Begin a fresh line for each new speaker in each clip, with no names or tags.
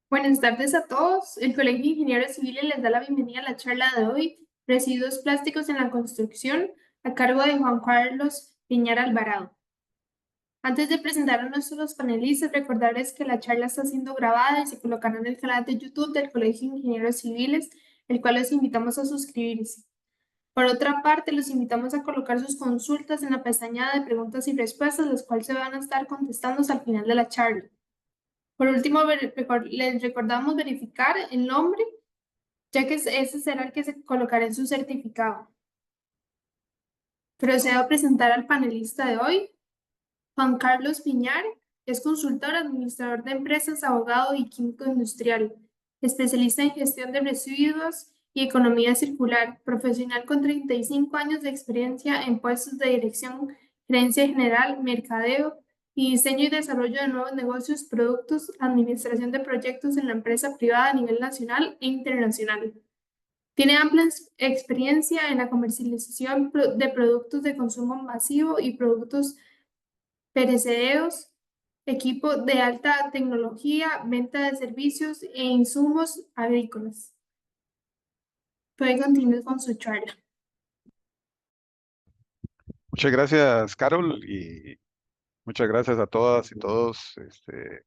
Buenas tardes a todos. El Colegio de Ingenieros Civiles les da la bienvenida a la charla de hoy, Residuos plásticos en la construcción, a cargo de Juan Carlos Piñar Alvarado. Antes de presentar a nuestros panelistas, recordarles que la charla está siendo grabada y se colocará en el canal de YouTube del Colegio de Ingenieros Civiles, el cual los invitamos a suscribirse. Por otra parte, los invitamos a colocar sus consultas en la pestaña de preguntas y respuestas, las cuales se van a estar contestando al final de la charla. Por último, les recordamos verificar el nombre, ya que ese será el que se colocará en su certificado. Procedo a presentar al panelista de hoy, Juan Carlos Piñar. Es consultor, administrador de empresas, abogado y químico industrial, especialista en gestión de residuos y economía circular, profesional con 35 años de experiencia en puestos de dirección, gerencia general, mercadeo y diseño y desarrollo de nuevos negocios, productos, administración de proyectos en la empresa privada a nivel nacional e internacional. Tiene amplia experiencia en la comercialización de productos de consumo masivo y productos perecederos, equipo de alta tecnología, venta de servicios e insumos agrícolas. Puede continuar con su charla.
Muchas gracias, Carol, y muchas gracias a todas y todos,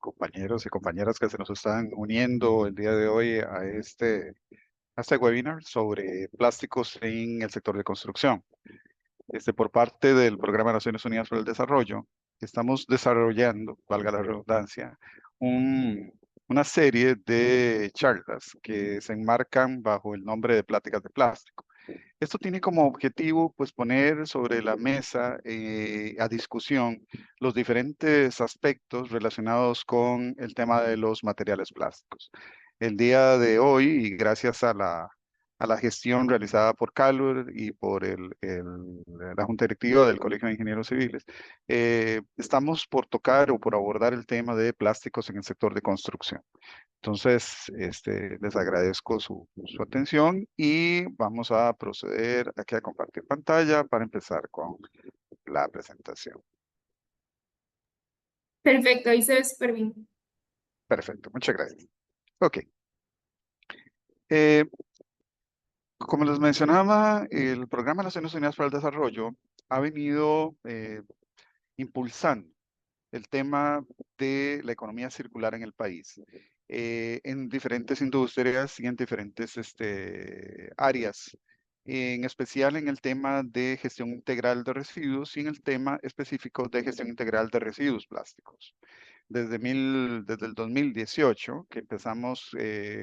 compañeros y compañeras que se nos están uniendo el día de hoy a este webinar sobre plásticos en el sector de construcción. Por parte del Programa de Naciones Unidas para el Desarrollo, estamos desarrollando, valga la redundancia, una serie de charlas que se enmarcan bajo el nombre de Pláticas de Plástico. Esto tiene como objetivo, pues, poner sobre la mesa a discusión los diferentes aspectos relacionados con el tema de los materiales plásticos. El día de hoy, y gracias a la gestión realizada por Calur y por la Junta Directiva del Colegio de Ingenieros Civiles, estamos por tocar o por abordar el tema de plásticos en el sector de construcción. Entonces, les agradezco su atención y vamos a proceder aquí a compartir pantalla para empezar con la presentación.
Perfecto, ahí se ve súper bien.
Perfecto, muchas gracias. Ok. Eh, Como les mencionaba, el Programa de Naciones Unidas para el Desarrollo ha venido impulsando el tema de la economía circular en el país, en diferentes industrias y en diferentes áreas, en especial en el tema de gestión integral de residuos y en el tema específico de gestión integral de residuos plásticos. Desde el 2018, que empezamos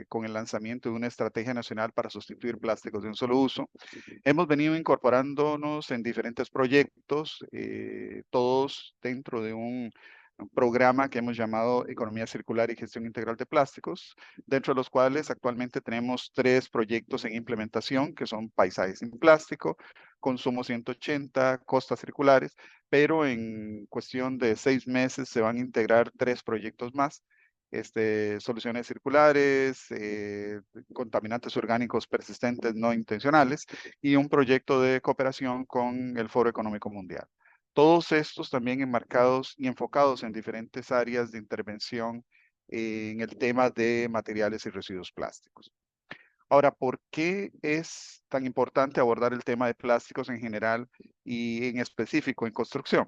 con el lanzamiento de una estrategia nacional para sustituir plásticos de un solo uso, hemos venido incorporándonos en diferentes proyectos, todos dentro de un programa que hemos llamado Economía Circular y Gestión Integral de Plásticos, dentro de los cuales actualmente tenemos 3 proyectos en implementación, que son Paisajes sin Plástico, Consumo 180, Costas Circulares, pero en cuestión de 6 meses se van a integrar 3 proyectos más, soluciones circulares, contaminantes orgánicos persistentes no intencionales y un proyecto de cooperación con el Foro Económico Mundial. Todos estos también enmarcados y enfocados en diferentes áreas de intervención en el tema de materiales y residuos plásticos. Ahora, ¿por qué es tan importante abordar el tema de plásticos en general y en específico en construcción?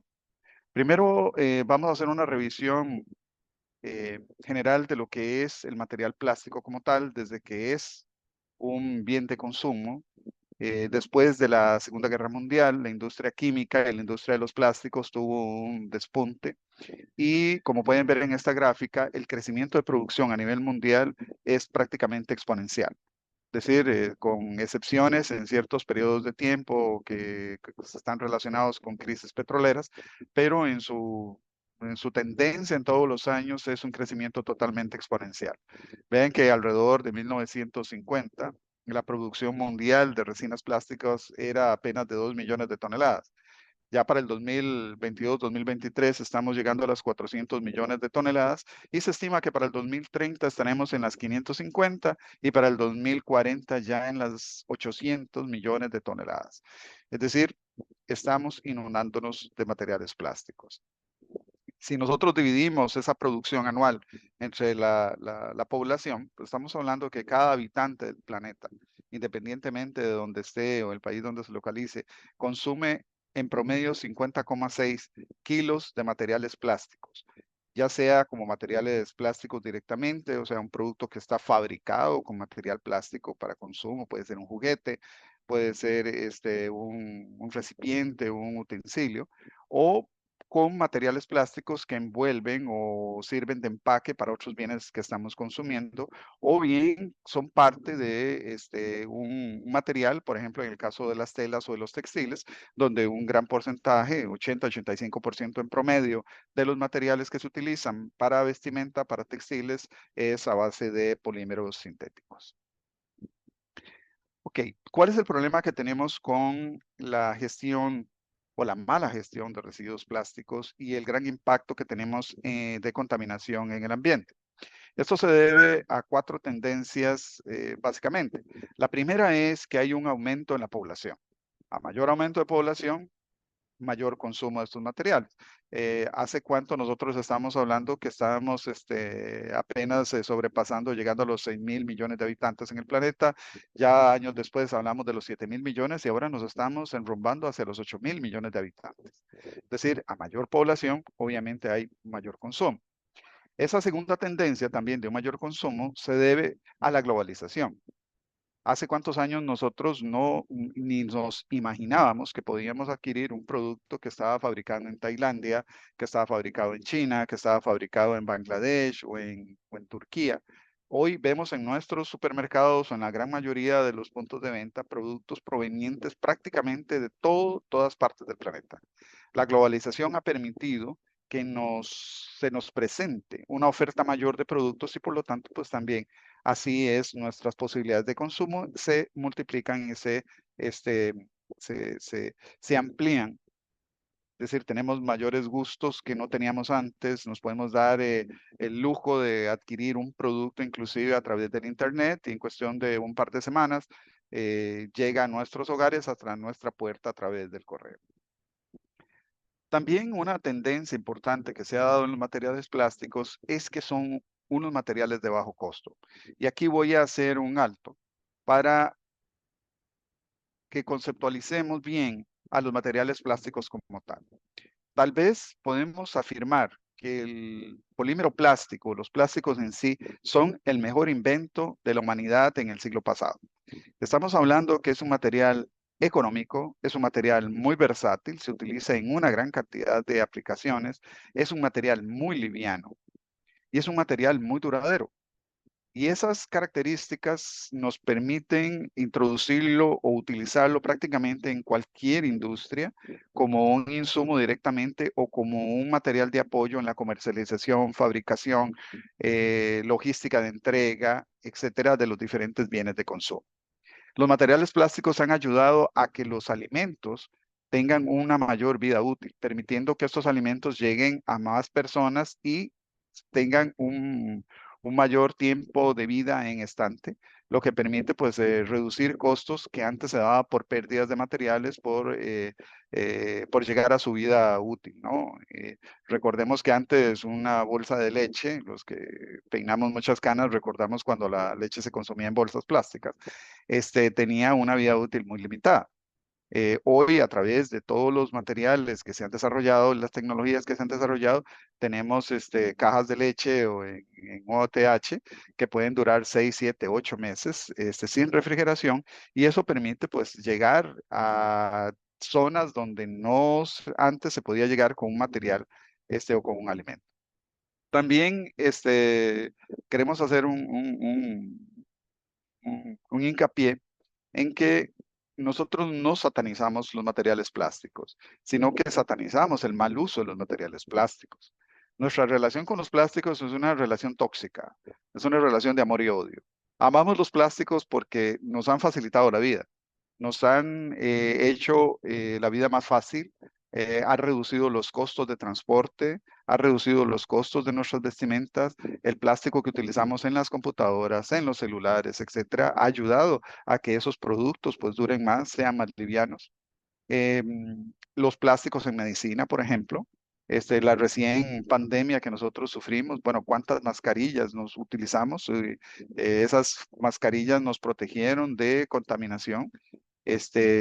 Primero, vamos a hacer una revisión general de lo que es el material plástico como tal, desde que es un bien de consumo. Después de la Segunda Guerra Mundial, la industria química y la industria de los plásticos tuvo un despunte y, como pueden ver en esta gráfica, el crecimiento de producción a nivel mundial es prácticamente exponencial. Es decir, con excepciones en ciertos periodos de tiempo que están relacionados con crisis petroleras, pero en su tendencia en todos los años es un crecimiento totalmente exponencial. Vean que alrededor de 1950, la producción mundial de resinas plásticas era apenas de 2 millones de toneladas. Ya para el 2022-2023 estamos llegando a las 400 millones de toneladas y se estima que para el 2030 estaremos en las 550 y para el 2040 ya en las 800 millones de toneladas. Es decir, estamos inundándonos de materiales plásticos. Si nosotros dividimos esa producción anual entre la población, pues estamos hablando que cada habitante del planeta, independientemente de donde esté o el país donde se localice, consume en promedio 50,6 kilos de materiales plásticos, ya sea como materiales plásticos directamente, o sea, un producto que está fabricado con material plástico para consumo, puede ser un juguete, puede ser un recipiente, un utensilio, o con materiales plásticos que envuelven o sirven de empaque para otros bienes que estamos consumiendo, o bien son parte de un material, por ejemplo, en el caso de las telas o de los textiles, donde un gran porcentaje, 80-85% en promedio, de los materiales que se utilizan para vestimenta, para textiles, es a base de polímeros sintéticos. Ok, ¿cuál es el problema que tenemos con la gestión o la mala gestión de residuos plásticos y el gran impacto que tenemos de contaminación en el ambiente? Esto se debe a cuatro tendencias, básicamente. La primera es que hay un aumento en la población. A mayor aumento de población, mayor consumo de estos materiales. ¿Hace cuánto nosotros estamos hablando que estábamos apenas sobrepasando, llegando a los 6.000 millones de habitantes en el planeta? Ya años después hablamos de los 7.000 millones y ahora nos estamos enrumbando hacia los 8.000 millones de habitantes. Es decir, a mayor población, obviamente hay mayor consumo. Esa segunda tendencia también de un mayor consumo se debe a la globalización. ¿Hace cuántos años nosotros ni nos imaginábamos que podíamos adquirir un producto que estaba fabricado en Tailandia, que estaba fabricado en China, que estaba fabricado en Bangladesh o en Turquía? Hoy vemos en nuestros supermercados o en la gran mayoría de los puntos de venta productos provenientes prácticamente de todas partes del planeta. La globalización ha permitido que se nos presente una oferta mayor de productos y por lo tanto, pues también así es, nuestras posibilidades de consumo se multiplican y este, se amplían. Es decir, tenemos mayores gustos que no teníamos antes, nos podemos dar el lujo de adquirir un producto inclusive a través del Internet y en cuestión de un par de semanas llega a nuestros hogares hasta nuestra puerta a través del correo. También una tendencia importante que se ha dado en los materiales plásticos es que son unos materiales de bajo costo. Y aquí voy a hacer un alto para que conceptualicemos bien a los materiales plásticos como tal. Tal vez podemos afirmar que el polímero plástico, los plásticos en sí, son el mejor invento de la humanidad en el siglo pasado. Estamos hablando que es un material económico, es un material muy versátil, se utiliza en una gran cantidad de aplicaciones, es un material muy liviano y es un material muy duradero. Y esas características nos permiten introducirlo o utilizarlo prácticamente en cualquier industria como un insumo directamente o como un material de apoyo en la comercialización, fabricación, logística de entrega, etcétera, de los diferentes bienes de consumo. Los materiales plásticos han ayudado a que los alimentos tengan una mayor vida útil, permitiendo que estos alimentos lleguen a más personas y tengan un mayor tiempo de vida en estante, lo que permite pues reducir costos que antes se daba por pérdidas de materiales por llegar a su vida útil, ¿no? Recordemos que antes una bolsa de leche, los que peinamos muchas canas, recordamos cuando la leche se consumía en bolsas plásticas, tenía una vida útil muy limitada. Hoy, a través de todos los materiales que se han desarrollado, las tecnologías que se han desarrollado, tenemos cajas de leche o en OTH que pueden durar 6, 7, 8 meses sin refrigeración y eso permite pues llegar a zonas donde antes se podía llegar con un material o con un alimento. También queremos hacer un hincapié en que nosotros no satanizamos los materiales plásticos, sino que satanizamos el mal uso de los materiales plásticos. Nuestra relación con los plásticos es una relación tóxica, es una relación de amor y odio. Amamos los plásticos porque nos han facilitado la vida, nos han hecho la vida más fácil, ha reducido los costos de transporte, ha reducido los costos de nuestras vestimentas, el plástico que utilizamos en las computadoras, en los celulares, etcétera, ha ayudado a que esos productos pues duren más, sean más livianos. Los plásticos en medicina, por ejemplo, la recién pandemia que nosotros sufrimos, bueno, cuántas mascarillas nos utilizamos, esas mascarillas nos protegieron de contaminación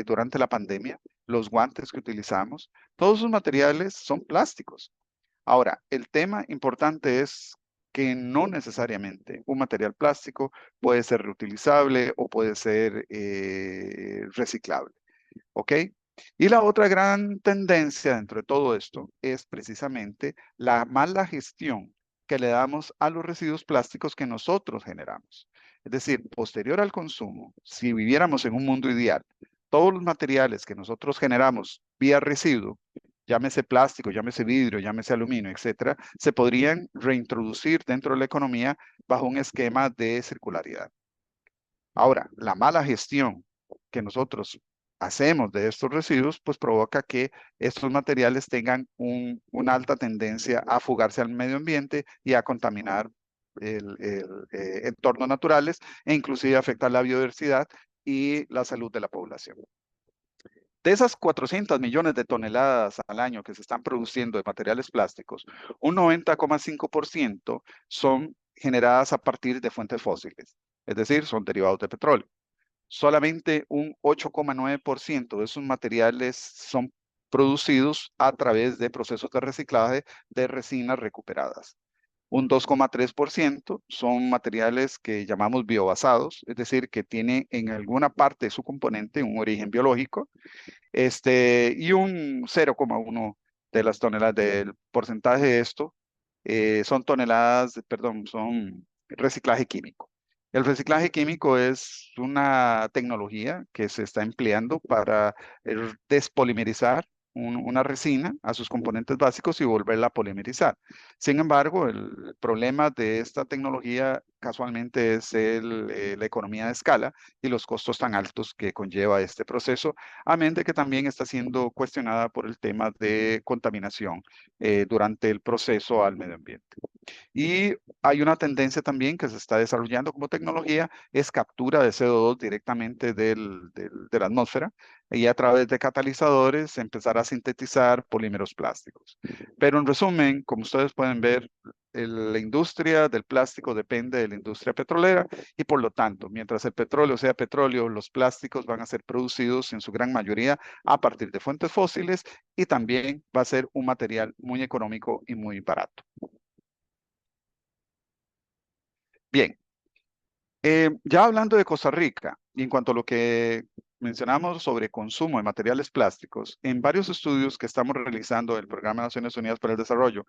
durante la pandemia, los guantes que utilizamos, todos esos materiales son plásticos. Ahora, el tema importante es que no necesariamente un material plástico puede ser reutilizable o puede ser reciclable. ¿Ok? Y la otra gran tendencia dentro de todo esto es precisamente la mala gestión que le damos a los residuos plásticos que nosotros generamos. Es decir, posterior al consumo, si viviéramos en un mundo ideal, todos los materiales que nosotros generamos vía residuo, llámese plástico, llámese vidrio, llámese aluminio, etcétera, se podrían reintroducir dentro de la economía bajo un esquema de circularidad. Ahora, la mala gestión que nosotros hacemos de estos residuos, pues provoca que estos materiales tengan una alta tendencia a fugarse al medio ambiente y a contaminar entornos naturales e inclusive afectar la biodiversidad y la salud de la población. De esas 400 millones de toneladas al año que se están produciendo de materiales plásticos, un 90,5% son generadas a partir de fuentes fósiles, es decir, son derivados de petróleo. Solamente un 8,9% de esos materiales son producidos a través de procesos de reciclaje de resinas recuperadas. Un 2,3% son materiales que llamamos biobasados, es decir, que tienen en alguna parte de su componente un origen biológico, y un 0,1 de las toneladas del porcentaje de esto son toneladas, perdón, son reciclaje químico. El reciclaje químico es una tecnología que se está empleando para despolimerizar una resina a sus componentes básicos y volverla a polimerizar. Sin embargo, el problema de esta tecnología casualmente es la economía de escala y los costos tan altos que conlleva este proceso, a mente que también está siendo cuestionada por el tema de contaminación durante el proceso al medio ambiente. Y hay una tendencia también que se está desarrollando como tecnología, es captura de CO2 directamente de la atmósfera y a través de catalizadores empezar a sintetizar polímeros plásticos. Pero en resumen, como ustedes pueden ver, la industria del plástico depende de la industria petrolera y por lo tanto, mientras el petróleo sea petróleo, los plásticos van a ser producidos en su gran mayoría a partir de fuentes fósiles y también va a ser un material muy económico y muy barato. Bien, ya hablando de Costa Rica, y en cuanto a lo que mencionamos sobre consumo de materiales plásticos, en varios estudios que estamos realizando del Programa de Naciones Unidas para el Desarrollo,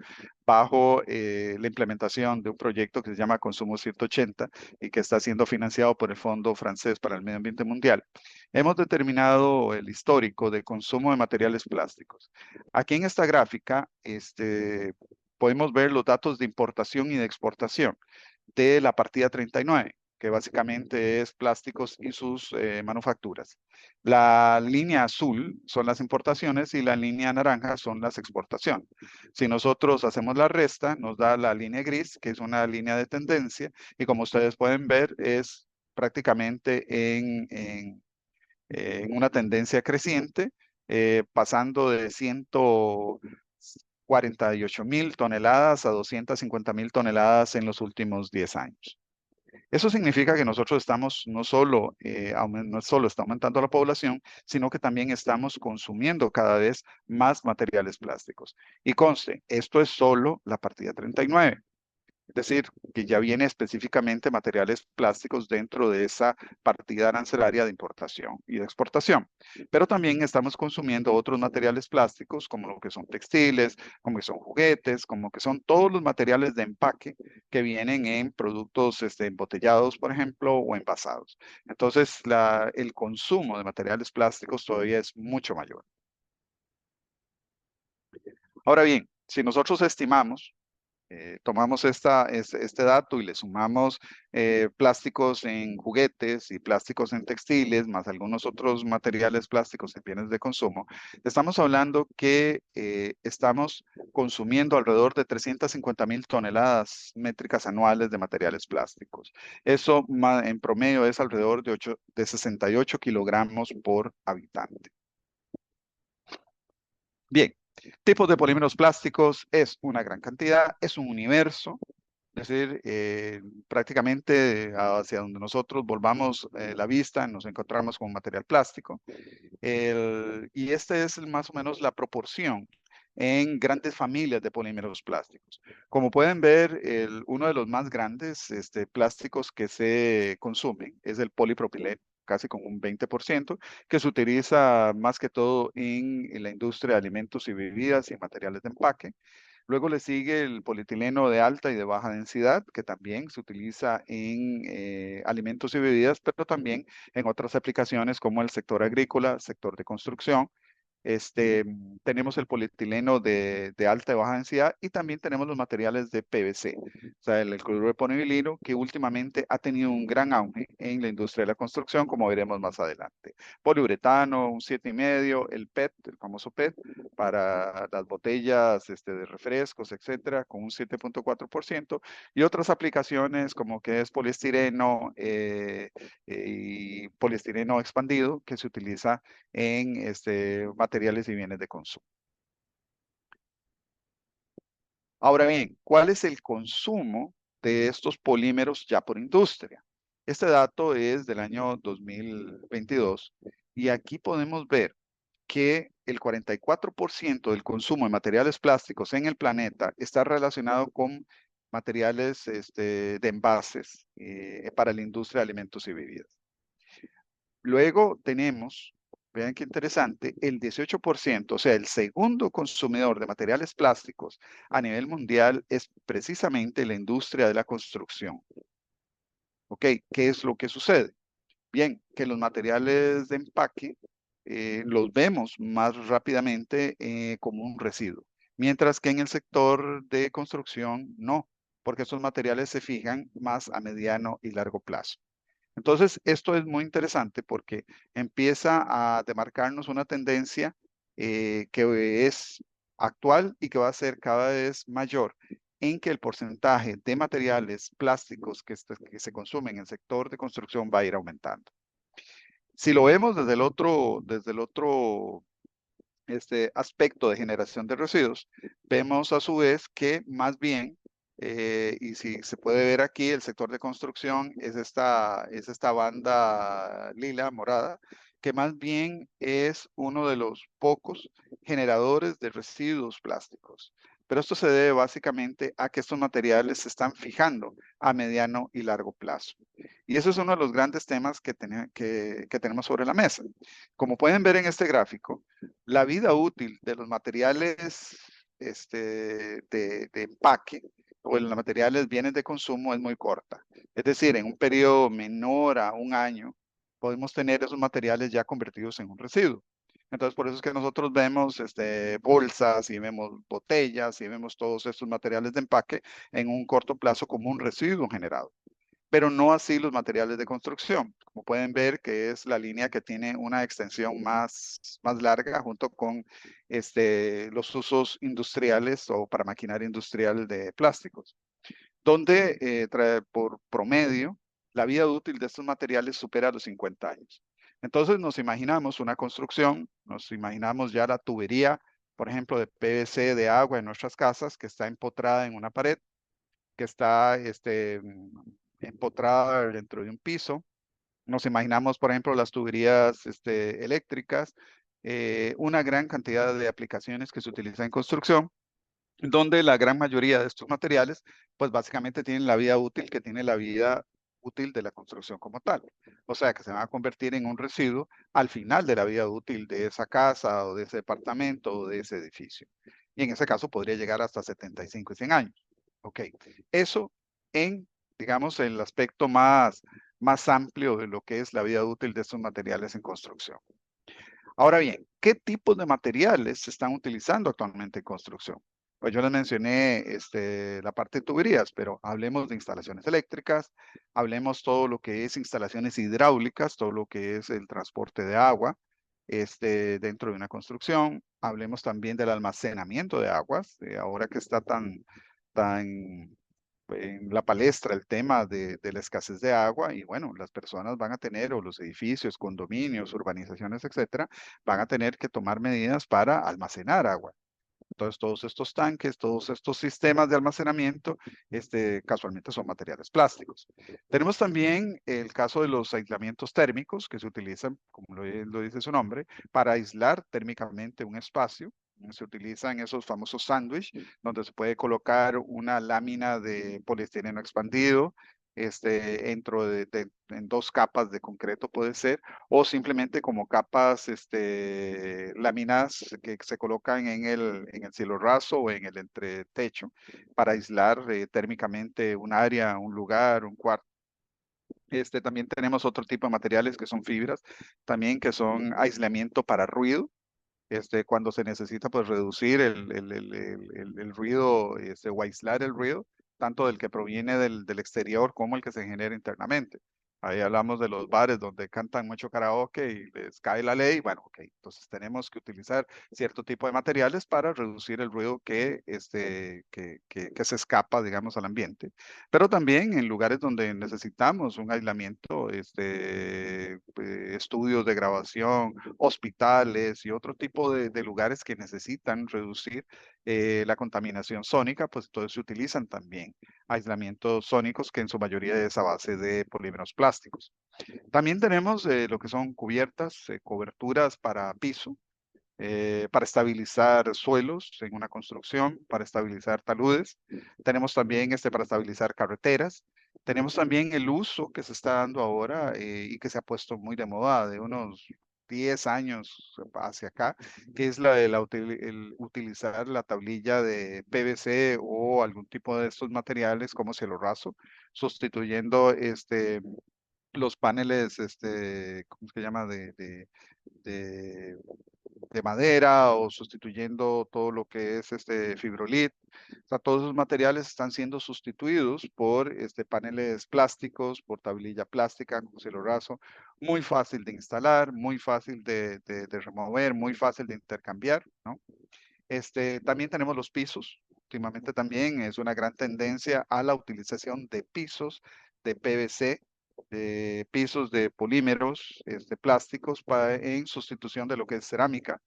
bajo la implementación de un proyecto que se llama Consumo 180 y que está siendo financiado por el Fondo Francés para el Medio Ambiente Mundial, hemos determinado el histórico de consumo de materiales plásticos. Aquí en esta gráfica podemos ver los datos de importación y de exportación de la partida 39, que básicamente es plásticos y sus manufacturas. La línea azul son las importaciones y la línea naranja son las exportaciones. Si nosotros hacemos la resta, nos da la línea gris, que es una línea de tendencia, y como ustedes pueden ver, es prácticamente en una tendencia creciente, pasando de 148.000 toneladas a 250.000 toneladas en los últimos 10 años. Eso significa que nosotros estamos no solo está aumentando la población, sino que también estamos consumiendo cada vez más materiales plásticos. Y conste, esto es solo la partida 39. Es decir, que ya viene específicamente materiales plásticos dentro de esa partida arancelaria de importación y de exportación. Pero también estamos consumiendo otros materiales plásticos, como lo que son textiles, como que son juguetes, como que son todos los materiales de empaque que vienen en productos embotellados, por ejemplo, o envasados. Entonces, el consumo de materiales plásticos todavía es mucho mayor. Ahora bien, si nosotros estimamos tomamos este dato y le sumamos plásticos en juguetes y plásticos en textiles, más algunos otros materiales plásticos en bienes de consumo, estamos hablando que estamos consumiendo alrededor de 350.000 toneladas métricas anuales de materiales plásticos. Eso en promedio es alrededor de 68 kilogramos por habitante. Bien, Tipos de polímeros plásticos es una gran cantidad, es un universo, es decir, prácticamente hacia donde nosotros volvamos la vista, nos encontramos con un material plástico. Y este es más o menos la proporción en grandes familias de polímeros plásticos. Como pueden ver, uno de los más grandes plásticos que se consumen es el polipropileno, casi con un 20%, que se utiliza más que todo en la industria de alimentos y bebidas y materiales de empaque. Luego le sigue el polietileno de alta y de baja densidad, que también se utiliza en alimentos y bebidas, pero también en otras aplicaciones como el sector agrícola, sector de construcción. Tenemos el polietileno de alta y baja densidad y también tenemos los materiales de PVC, o sea, el cloruro de polivinilo, que últimamente ha tenido un gran auge en la industria de la construcción, como veremos más adelante. Poliuretano, un 7,5, el PET, el famoso PET, para las botellas de refrescos, etcétera, con un 7,4%, y otras aplicaciones como que es poliestireno y poliestireno expandido, que se utiliza en materiales y bienes de consumo. Ahora bien, ¿cuál es el consumo de estos polímeros ya por industria? Este dato es del año 2022 y aquí podemos ver que el 44% del consumo de materiales plásticos en el planeta está relacionado con materiales de envases para la industria de alimentos y bebidas. Luego tenemos, vean qué interesante, el 18%, o sea, el segundo consumidor de materiales plásticos a nivel mundial es precisamente la industria de la construcción. ¿Ok? ¿Qué es lo que sucede? Bien, que los materiales de empaque los vemos más rápidamente como un residuo, mientras que en el sector de construcción no, porque esos materiales se fijan más a mediano y largo plazo. Entonces, esto es muy interesante porque empieza a demarcarnos una tendencia que es actual y que va a ser cada vez mayor en que el porcentaje de materiales plásticos que se consumen en el sector de construcción va a ir aumentando. Si lo vemos desde el otro aspecto de generación de residuos, vemos a su vez que más bien, y si se puede ver aquí, el sector de construcción es esta banda lila, morada, que más bien es uno de los pocos generadores de residuos plásticos. Pero esto se debe básicamente a que estos materiales se están fijando a mediano y largo plazo. Y eso es uno de los grandes temas que tenemos sobre la mesa. Como pueden ver en este gráfico, la vida útil de los materiales de empaque o de los materiales bienes de consumo es muy corta. Es decir, en un periodo menor a un año, podemos tener esos materiales ya convertidos en un residuo. Entonces, por eso es que nosotros vemos bolsas y vemos botellas y vemos todos estos materiales de empaque en un corto plazo como un residuo generado, pero no así los materiales de construcción. Como pueden ver, que es la línea que tiene una extensión más larga junto con los usos industriales o para maquinaria industrial de plásticos, donde por promedio la vida útil de estos materiales supera los 50 años. Entonces nos imaginamos una construcción, nos imaginamos ya la tubería, por ejemplo, de PVC de agua en nuestras casas que está empotrada en una pared, que está empotrada dentro de un piso. Nos imaginamos, por ejemplo, las tuberías eléctricas, una gran cantidad de aplicaciones que se utilizan en construcción, donde la gran mayoría de estos materiales, pues básicamente tienen la vida útil que tiene la vida útil de la construcción como tal. O sea, que se van a convertir en un residuo al final de la vida útil de esa casa o de ese departamento o de ese edificio. Y en ese caso podría llegar hasta 75 y 100 años. Ok, eso en, digamos, el aspecto más amplio de lo que es la vida útil de estos materiales en construcción. Ahora bien, ¿qué tipos de materiales se están utilizando actualmente en construcción? Pues yo les mencioné la parte de tuberías, pero hablemos de instalaciones eléctricas, hablemos todo lo que es instalaciones hidráulicas, todo lo que es el transporte de agua dentro de una construcción, hablemos también del almacenamiento de aguas, ahora que está tan en la palestra el tema de la escasez de agua y bueno, las personas van a tener, o los edificios, condominios, urbanizaciones, etcétera, van a tener que tomar medidas para almacenar agua. Entonces, todos estos tanques, todos estos sistemas de almacenamiento, casualmente son materiales plásticos. Tenemos también el caso de los aislamientos térmicos que se utilizan, como lo dice su nombre, para aislar térmicamente un espacio. Se utilizan esos famosos sándwich, donde se puede colocar una lámina de poliestireno expandido, en dos capas de concreto puede ser, o simplemente como capas, láminas que se colocan en el cielo raso o en el entretecho para aislar térmicamente un área, un lugar, un cuarto. También tenemos otro tipo de materiales que son fibras, también que son aislamiento para ruido. Cuando se necesita pues reducir el ruido o aislar el ruido, tanto del que proviene del exterior como el que se genera internamente. Ahí hablamos de los bares donde cantan mucho karaoke y les cae la ley. Bueno, ok, entonces tenemos que utilizar cierto tipo de materiales para reducir el ruido que se escapa, digamos, al ambiente. Pero también en lugares donde necesitamos un aislamiento, estudios de grabación, hospitales y otro tipo de lugares que necesitan reducir la contaminación sónica, pues entonces se utilizan también aislamientos sónicos que en su mayoría es a base de polímeros plásticos. También tenemos lo que son cubiertas, coberturas para piso, para estabilizar suelos en una construcción, para estabilizar taludes. Tenemos también para estabilizar carreteras. Tenemos también el uso que se está dando ahora y que se ha puesto muy de moda de unos 10 años hacia acá, que es el utilizar la tablilla de PVC o algún tipo de estos materiales como cielo raso, sustituyendo los paneles, ¿cómo se llama? De de madera o sustituyendo todo lo que es fibrolit. O sea, todos esos materiales están siendo sustituidos por paneles plásticos, por tablilla plástica, como cielo raso, muy fácil de instalar, muy fácil de remover, muy fácil de intercambiar, ¿no? También tenemos los pisos. Últimamente también es una gran tendencia a la utilización de pisos de PVC, de pisos de polímeros, plásticos en sustitución de lo que es cerámica.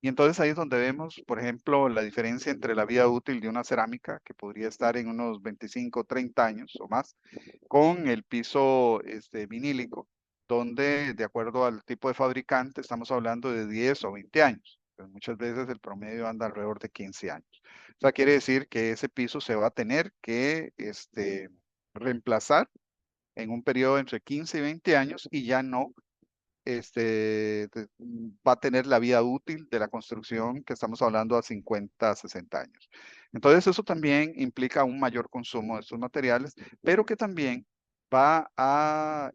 Y entonces ahí es donde vemos, por ejemplo, la diferencia entre la vida útil de una cerámica, que podría estar en unos 25, 30 años o más, con el piso vinílico, donde de acuerdo al tipo de fabricante estamos hablando de 10 o 20 años. Pero muchas veces el promedio anda alrededor de 15 años. O sea, quiere decir que ese piso se va a tener que reemplazar en un periodo entre 15 y 20 años y ya no va a tener la vida útil de la construcción que estamos hablando a 50, 60 años. Entonces, eso también implica un mayor consumo de estos materiales, pero que también va a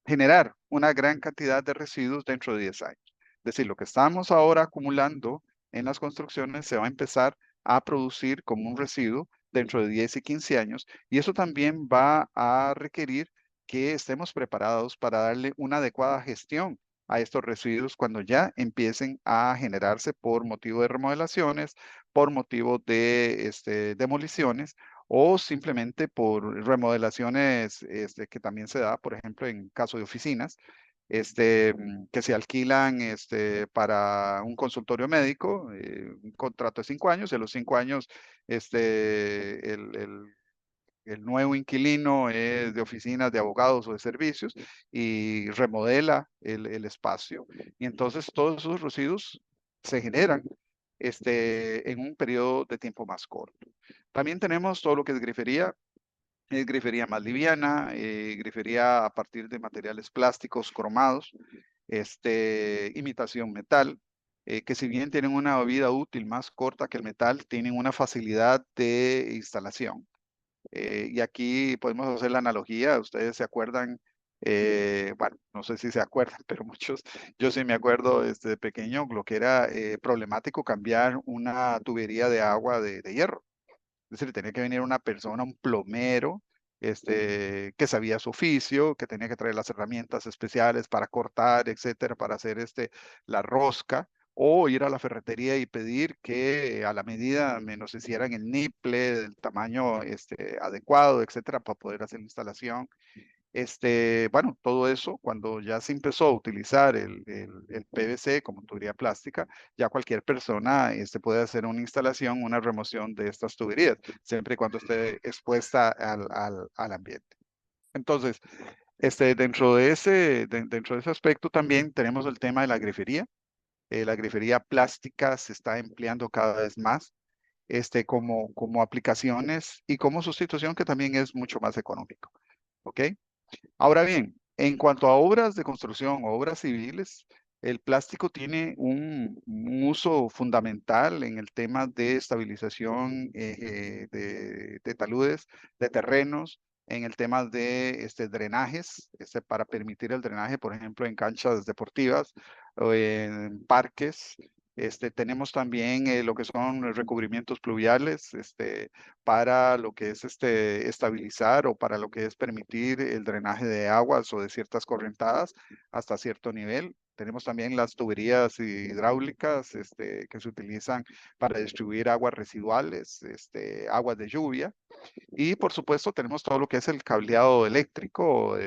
generar una gran cantidad de residuos dentro de 10 años. Es decir, lo que estamos ahora acumulando en las construcciones se va a empezar a producir como un residuo dentro de 10 y 15 años, y eso también va a requerir que estemos preparados para darle una adecuada gestión a estos residuos cuando ya empiecen a generarse por motivo de remodelaciones, por motivo de demoliciones o simplemente por remodelaciones que también se da, por ejemplo, en caso de oficinas, que se alquilan para un consultorio médico, un contrato de 5 años, y a los 5 años el nuevo inquilino es de oficinas de abogados o de servicios y remodela el espacio. Y entonces todos esos residuos se generan en un periodo de tiempo más corto. También tenemos todo lo que es grifería más liviana, grifería a partir de materiales plásticos cromados, imitación metal, que si bien tienen una vida útil más corta que el metal, tienen una facilidad de instalación. Y aquí podemos hacer la analogía, ustedes se acuerdan, bueno, no sé si se acuerdan, pero muchos, yo sí me acuerdo desde pequeño lo que era problemático cambiar una tubería de agua de hierro. Es decir, tenía que venir una persona, un plomero, que sabía su oficio, que tenía que traer las herramientas especiales para cortar, etcétera, para hacer la rosca, o ir a la ferretería y pedir que a la medida me nos hicieran el niple del tamaño adecuado, etcétera, para poder hacer la instalación. Bueno, todo eso, cuando ya se empezó a utilizar el PVC como tubería plástica, ya cualquier persona puede hacer una instalación, una remoción de estas tuberías, siempre y cuando esté expuesta al ambiente. Entonces, dentro de ese aspecto también tenemos el tema de la grifería. La grifería plástica se está empleando cada vez más como aplicaciones y como sustitución que también es mucho más económico. ¿Ok? Ahora bien, en cuanto a obras de construcción o obras civiles, el plástico tiene un uso fundamental en el tema de estabilización de taludes, de terrenos, en el tema de drenajes, para permitir el drenaje, por ejemplo, en canchas deportivas o en parques. Tenemos también lo que son recubrimientos pluviales, para lo que es estabilizar o para lo que es permitir el drenaje de aguas o de ciertas correntadas hasta cierto nivel. Tenemos también las tuberías hidráulicas que se utilizan para distribuir aguas residuales, aguas de lluvia. Y por supuesto tenemos todo lo que es el cableado eléctrico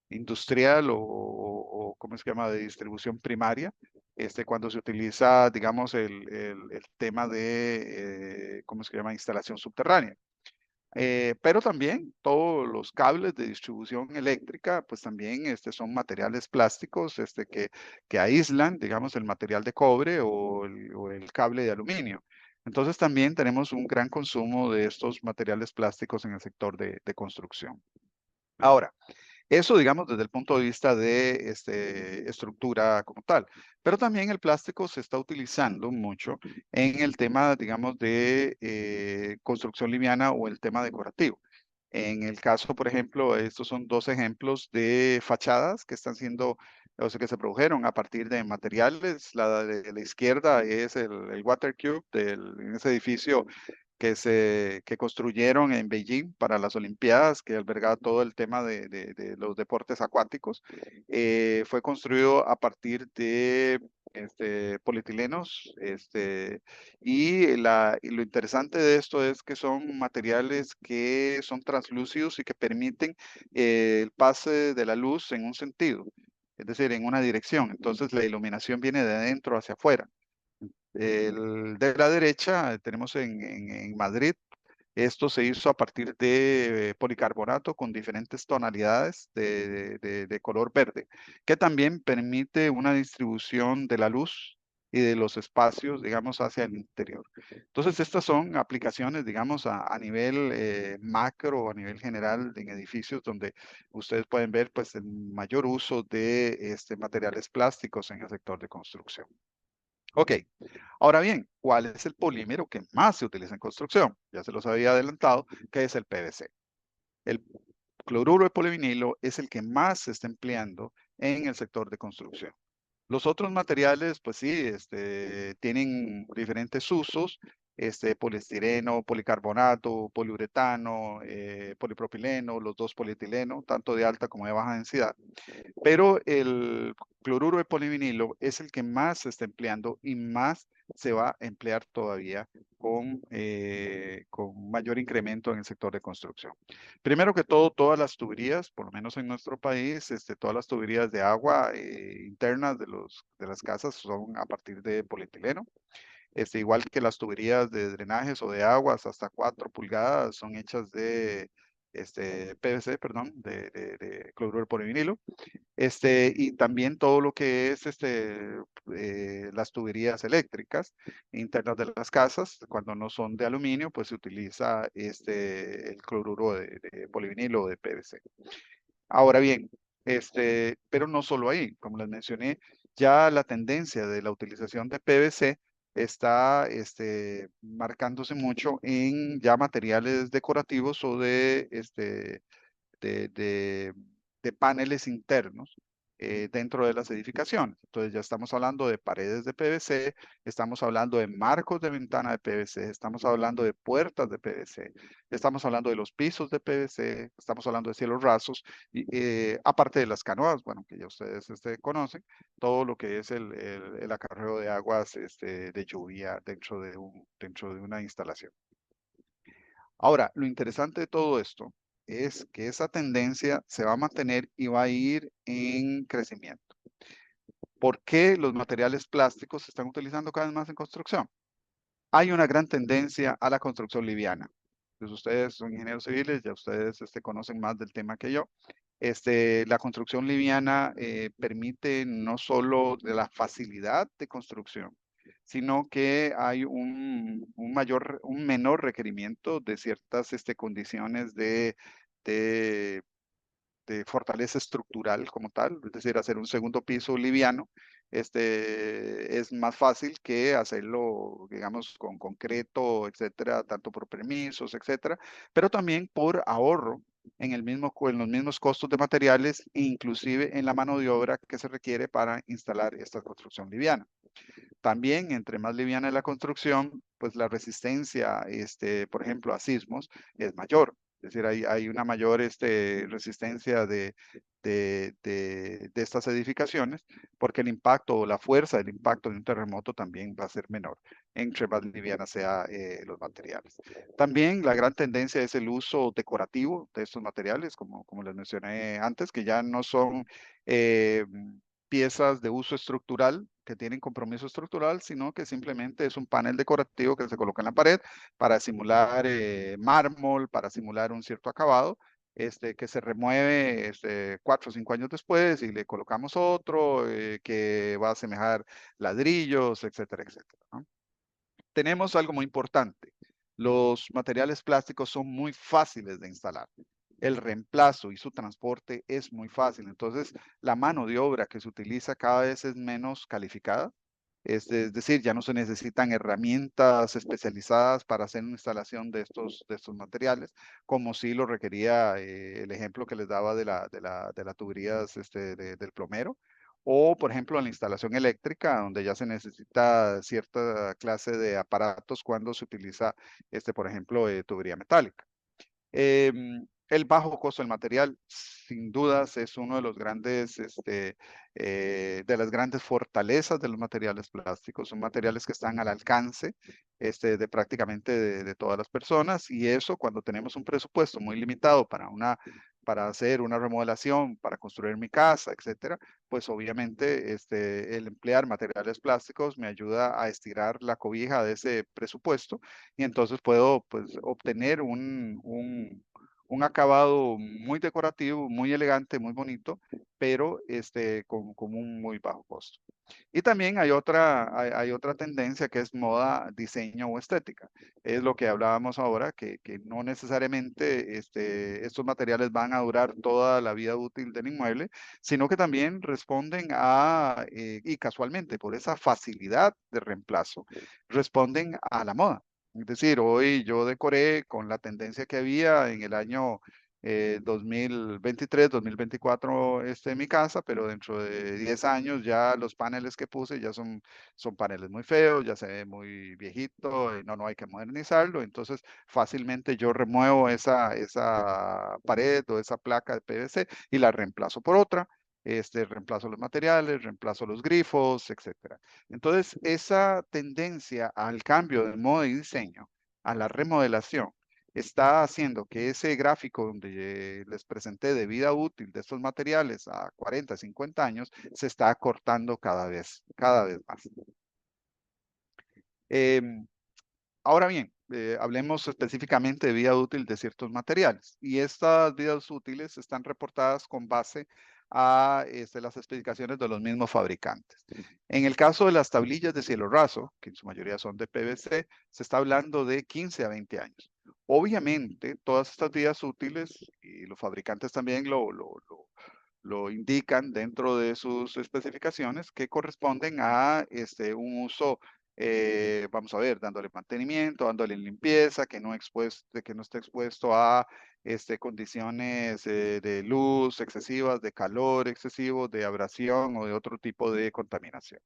industrial o ¿cómo se llama? De distribución primaria. Cuando se utiliza, digamos, el tema de, ¿cómo se llama? Instalación subterránea. Pero también todos los cables de distribución eléctrica, pues también son materiales plásticos que aíslan, digamos, el material de cobre o el cable de aluminio. Entonces también tenemos un gran consumo de estos materiales plásticos en el sector de construcción. Ahora, eso, digamos, desde el punto de vista de estructura como tal. Pero también el plástico se está utilizando mucho en el tema, digamos, de construcción liviana o el tema decorativo. En el caso, por ejemplo, estos son dos ejemplos de fachadas que están siendo, o sea, que se produjeron a partir de materiales. La de la izquierda es el Water Cube en ese edificio que construyeron en Beijing para las Olimpiadas, que albergaba todo el tema de los deportes acuáticos. Fue construido a partir de polietilenos, y lo interesante de esto es que son materiales que son translúcidos y que permiten el pase de la luz en un sentido, es decir, en una dirección. Entonces la iluminación viene de adentro hacia afuera. El de la derecha tenemos en Madrid. Esto se hizo a partir de policarbonato con diferentes tonalidades de color verde, que también permite una distribución de la luz y de los espacios, digamos, hacia el interior. Entonces, estas son aplicaciones, digamos, a nivel macro, a nivel general, en edificios donde ustedes pueden ver, pues, el mayor uso de materiales plásticos en el sector de construcción. Ok, ahora bien, ¿cuál es el polímero que más se utiliza en construcción? Ya se los había adelantado, que es el PVC. El cloruro de polivinilo es el que más se está empleando en el sector de construcción. Los otros materiales, pues sí, tienen diferentes usos, poliestireno, policarbonato, poliuretano, polipropileno, los dos polietileno, tanto de alta como de baja densidad. Pero el cloruro de polivinilo es el que más se está empleando y más se va a emplear todavía con mayor incremento en el sector de construcción. Primero que todo, todas las tuberías, por lo menos en nuestro país, todas las tuberías de agua internas de las casas son a partir de polietileno. Igual que las tuberías de drenajes o de aguas hasta 4 pulgadas son hechas de PVC, perdón, de cloruro de polivinilo. Y también todo lo que es las tuberías eléctricas internas de las casas, cuando no son de aluminio, pues se utiliza el cloruro de polivinilo o de PVC. Ahora bien, pero no solo ahí, como les mencioné, ya la tendencia de la utilización de PVC está marcándose mucho en ya materiales decorativos o de, de- de paneles internos dentro de las edificaciones. Entonces ya estamos hablando de paredes de PVC, estamos hablando de marcos de ventana de PVC, estamos hablando de puertas de PVC, estamos hablando de los pisos de PVC, estamos hablando de cielos rasos, y, aparte de las canoas, bueno, que ya ustedes conocen, todo lo que es el acarreo de aguas de lluvia dentro de una instalación. Ahora, lo interesante de todo esto es que esa tendencia se va a mantener y va a ir en crecimiento. ¿Por qué los materiales plásticos se están utilizando cada vez más en construcción? Hay una gran tendencia a la construcción liviana. Pues ustedes son ingenieros civiles, ya ustedes conocen más del tema que yo. La construcción liviana permite no solo de la facilidad de construcción, sino que hay un menor requerimiento de ciertas condiciones de de fortaleza estructural como tal, es decir, hacer un segundo piso liviano, es más fácil que hacerlo, digamos, con concreto, etcétera, tanto por permisos, etcétera, pero también por ahorro en los mismos costos de materiales e inclusive en la mano de obra que se requiere para instalar esta construcción liviana. También, entre más liviana es la construcción, pues la resistencia, por ejemplo, a sismos es mayor. Es decir, hay una mayor resistencia de estas edificaciones, porque el impacto o la fuerza del impacto de un terremoto también va a ser menor, entre más livianas sean los materiales. También la gran tendencia es el uso decorativo de estos materiales, como les mencioné antes, que ya no son eh, piezas de uso estructural que tienen compromiso estructural, sino que simplemente es un panel decorativo que se coloca en la pared para simular mármol, para simular un cierto acabado, que se remueve 4 o 5 años después y le colocamos otro que va a asemejar ladrillos, etcétera, etcétera, ¿no? Tenemos algo muy importante. Los materiales plásticos son muy fáciles de instalar. El reemplazo y su transporte es muy fácil. Entonces, la mano de obra que se utiliza cada vez es menos calificada. Es decir, ya no se necesitan herramientas especializadas para hacer una instalación de estos materiales, como sí lo requería el ejemplo que les daba de la tuberías del plomero. O, por ejemplo, en la instalación eléctrica, donde ya se necesita cierta clase de aparatos cuando se utiliza, por ejemplo, tubería metálica. El bajo costo del material, sin dudas, es uno de los grandes, de las grandes fortalezas de los materiales plásticos. Son materiales que están al alcance, de prácticamente de todas las personas, y eso cuando tenemos un presupuesto muy limitado para hacer una remodelación, para construir mi casa, etcétera, pues obviamente el emplear materiales plásticos me ayuda a estirar la cobija de ese presupuesto y entonces puedo pues obtener un acabado muy decorativo, muy elegante, muy bonito, pero con un muy bajo costo. Y también hay otra tendencia que es moda, diseño o estética. Es lo que hablábamos ahora, que no necesariamente estos materiales van a durar toda la vida útil del inmueble, sino que también responden y casualmente por esa facilidad de reemplazo, responden a la moda. Es decir, hoy yo decoré con la tendencia que había en el año 2023, 2024 en mi casa, pero dentro de 10 años ya los paneles que puse ya son paneles muy feos, ya se ve muy viejito, no hay que modernizarlo, entonces fácilmente yo remuevo esa pared o esa placa de PVC y la reemplazo por otra. Reemplazo los materiales, reemplazo los grifos, etcétera. Entonces, esa tendencia al cambio de modo y diseño, a la remodelación, está haciendo que ese gráfico donde les presenté de vida útil de estos materiales a 40, 50 años, se está acortando cada vez más. Em, Ahora bien, hablemos específicamente de vida útil de ciertos materiales. Y estas vidas útiles están reportadas con base a las especificaciones de los mismos fabricantes. En el caso de las tablillas de cielo raso, que en su mayoría son de PVC, se está hablando de 15 a 20 años. Obviamente, todas estas vidas útiles, y los fabricantes también lo indican dentro de sus especificaciones, que corresponden a un uso vamos a ver, dándole mantenimiento, dándole limpieza, que no esté expuesto a condiciones de luz excesivas, de calor excesivo, de abrasión o de otro tipo de contaminación.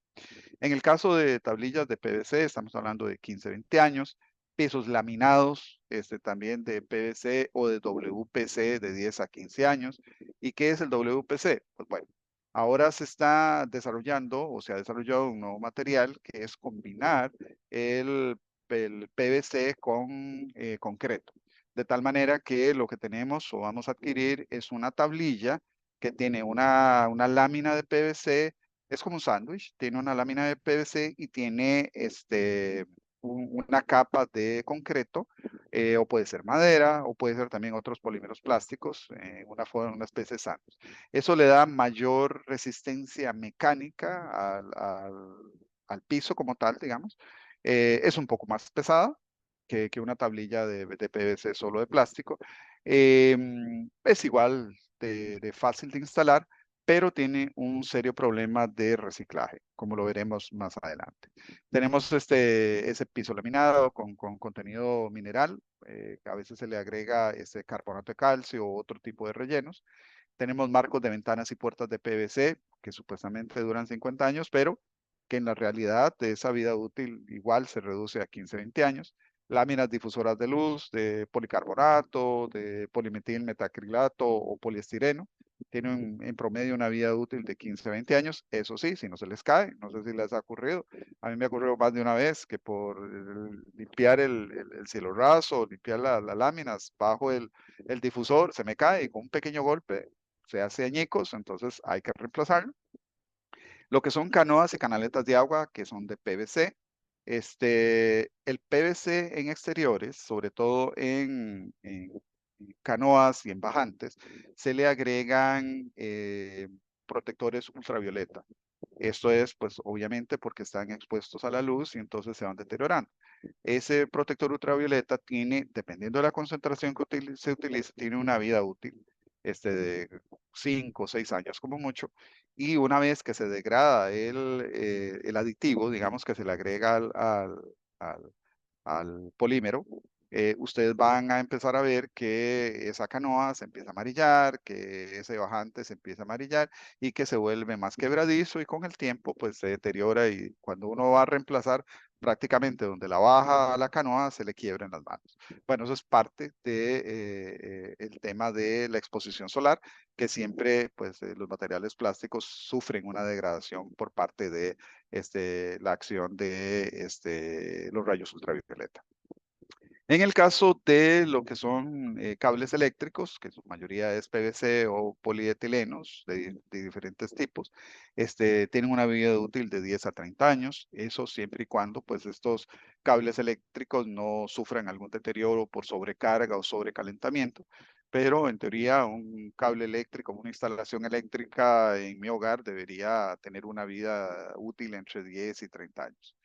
En el caso de tablillas de PVC, estamos hablando de 15, 20 años, pisos laminados, también de PVC o de WPC de 10 a 15 años. ¿Y qué es el WPC? Pues bueno, ahora se está desarrollando o se ha desarrollado un nuevo material que es combinar el PVC con concreto. de tal manera que lo que tenemos o vamos a adquirir es una tablilla que tiene una lámina de PVC, es como un sándwich, tiene una lámina de PVC y tiene una capa de concreto, o puede ser madera, o puede ser también otros polímeros plásticos, una forma, una especie de sándwich. Eso le da mayor resistencia mecánica al piso como tal, digamos. Es un poco más pesada que una tablilla de PVC solo de plástico. Es igual de fácil de instalar, pero tiene un serio problema de reciclaje, como lo veremos más adelante. Tenemos ese piso laminado con contenido mineral, que a veces se le agrega carbonato de calcio o otro tipo de rellenos. Tenemos marcos de ventanas y puertas de PVC que supuestamente duran 50 años, pero que en la realidad de esa vida útil igual se reduce a 15, 20 años. Láminas difusoras de luz, de policarbonato, de polimetil metacrilato o poliestireno. Tienen en promedio una vida útil de 15, 20 años. Eso sí, si no se les cae, no sé si les ha ocurrido. A mí me ha ocurrido más de una vez que por limpiar el cielo raso, limpiar las láminas bajo el difusor, se me cae y con un pequeño golpe se hace añicos, entonces hay que reemplazarlo. Lo que son canoas y canaletas de agua que son de PVC. El PVC en exteriores, sobre todo en canoas y en bajantes, se le agregan protectores ultravioleta. Esto es, pues, obviamente porque están expuestos a la luz y entonces se van deteriorando. Ese protector ultravioleta tiene, dependiendo de la concentración que se utilice, tiene una vida útil de 5 o 6 años como mucho. Y una vez que se degrada el aditivo, digamos que se le agrega al- al polímero, ustedes van a empezar a ver que esa canoa se empieza a amarillar, que ese bajante se empieza a amarillar y que se vuelve más quebradizo y con el tiempo pues se deteriora y cuando uno va a reemplazar prácticamente donde la baja la canoa se le quiebran las manos. Bueno, eso es parte de el tema de la exposición solar, que siempre pues los materiales plásticos sufren una degradación por parte de la acción de los rayos ultravioleta. En el caso de lo que son cables eléctricos, que su mayoría es PVC o polietilenos de diferentes tipos, tienen una vida útil de 10 a 30 años. Eso siempre y cuando pues estos cables eléctricos no sufran algún deterioro por sobrecarga o sobrecalentamiento. Pero en teoría un cable eléctrico, una instalación eléctrica en mi hogar debería tener una vida útil entre 10 y 30 años.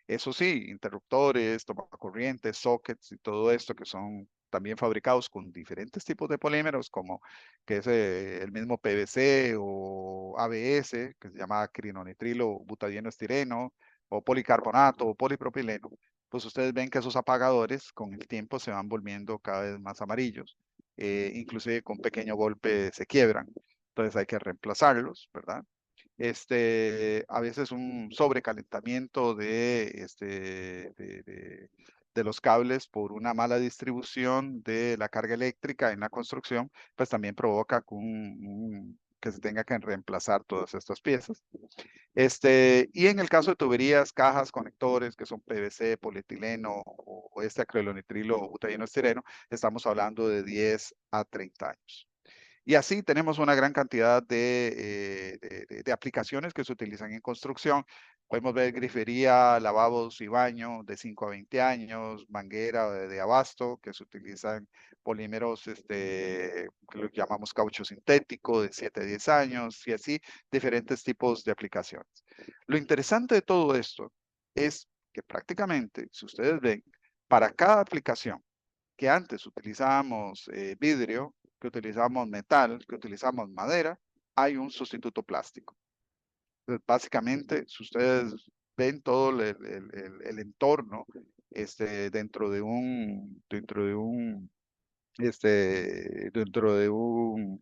Eso sí, interruptores, tomacorrientes, sockets y todo esto que son también fabricados con diferentes tipos de polímeros, como que es el mismo PVC o ABS, que se llama acrinonitrilo butadieno estireno, o policarbonato o polipropileno, pues ustedes ven que esos apagadores con el tiempo se van volviendo cada vez más amarillos, inclusive con pequeño golpe se quiebran, entonces hay que reemplazarlos, ¿verdad? A veces un sobrecalentamiento de los cables por una mala distribución de la carga eléctrica en la construcción, pues también provoca que se tenga que reemplazar todas estas piezas. Y en el caso de tuberías, cajas, conectores que son PVC, polietileno o este acrilonitrilo butadieno estireno, estamos hablando de 10 a 30 años. Y así tenemos una gran cantidad de aplicaciones que se utilizan en construcción. Podemos ver grifería, lavabos y baño de 5 a 20 años, manguera de abasto, que se utilizan polímeros que lo llamamos caucho sintético de 7 a 10 años y así diferentes tipos de aplicaciones. Lo interesante de todo esto es que prácticamente, si ustedes ven, para cada aplicación que antes utilizábamos vidrio, que utilizamos metal, que utilizamos madera, hay un sustituto plástico. Entonces, básicamente, si ustedes ven todo el entorno dentro de un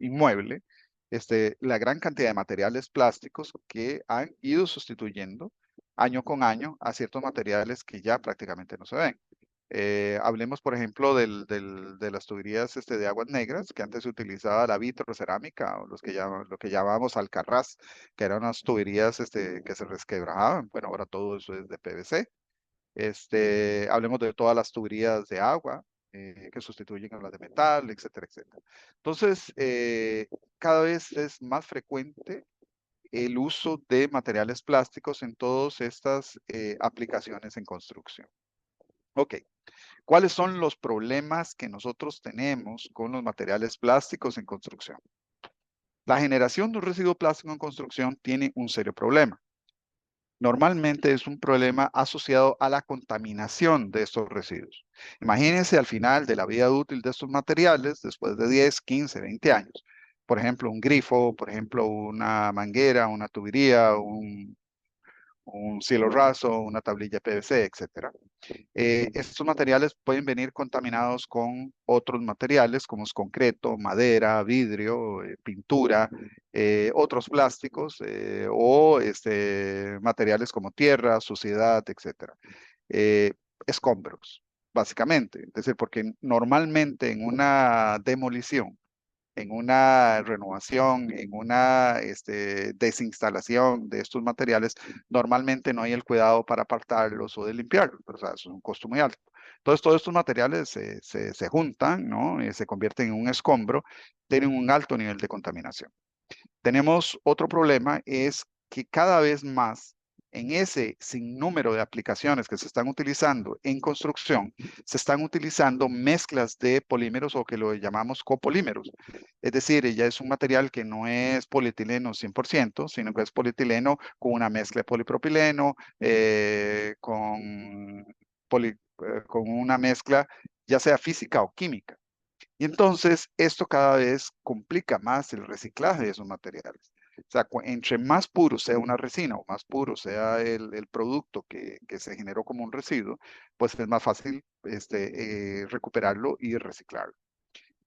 inmueble, la gran cantidad de materiales plásticos que han ido sustituyendo año con año a ciertos materiales que ya prácticamente no se ven. Hablemos, por ejemplo, de las tuberías de aguas negras, que antes se utilizaba la vitrocerámica, o lo que llamamos alcarrás, que eran unas tuberías que se resquebrajaban. Bueno, ahora todo eso es de PVC. Hablemos de todas las tuberías de agua. que sustituyen a las de metal, etcétera, etcétera. Entonces, cada vez es más frecuente el uso de materiales plásticos en todas estas aplicaciones en construcción. Ok, ¿cuáles son los problemas que nosotros tenemos con los materiales plásticos en construcción? La generación de un residuo plástico en construcción tiene un serio problema. Normalmente es un problema asociado a la contaminación de estos residuos. Imagínense al final de la vida útil de estos materiales, después de 10, 15, 20 años. Por ejemplo, un grifo, por ejemplo, una manguera, una tubería, un cielo raso, una tablilla PVC, etcétera. Estos materiales pueden venir contaminados con otros materiales como es concreto, madera, vidrio, pintura, otros plásticos o materiales como tierra, suciedad, etcétera. Eh, Escombros, básicamente. Es decir, porque normalmente en una demolición, en una renovación, en una desinstalación de estos materiales, normalmente no hay el cuidado para apartarlos o de limpiarlos, pero, o sea, eso es un costo muy alto. Entonces, todos estos materiales se juntan, ¿no? Se convierten en un escombro, tienen un alto nivel de contaminación. Tenemos otro problema, es que cada vez más en ese sinnúmero de aplicaciones que se están utilizando en construcción, se están utilizando mezclas de polímeros o que lo llamamos copolímeros. Es decir, ya es un material que no es polietileno 100%, sino que es polietileno con una mezcla de polipropileno, con una mezcla ya sea física o química. Y entonces esto cada vez complica más el reciclaje de esos materiales. O sea, entre más puro sea una resina o más puro sea el producto que se generó como un residuo, pues es más fácil recuperarlo y reciclarlo.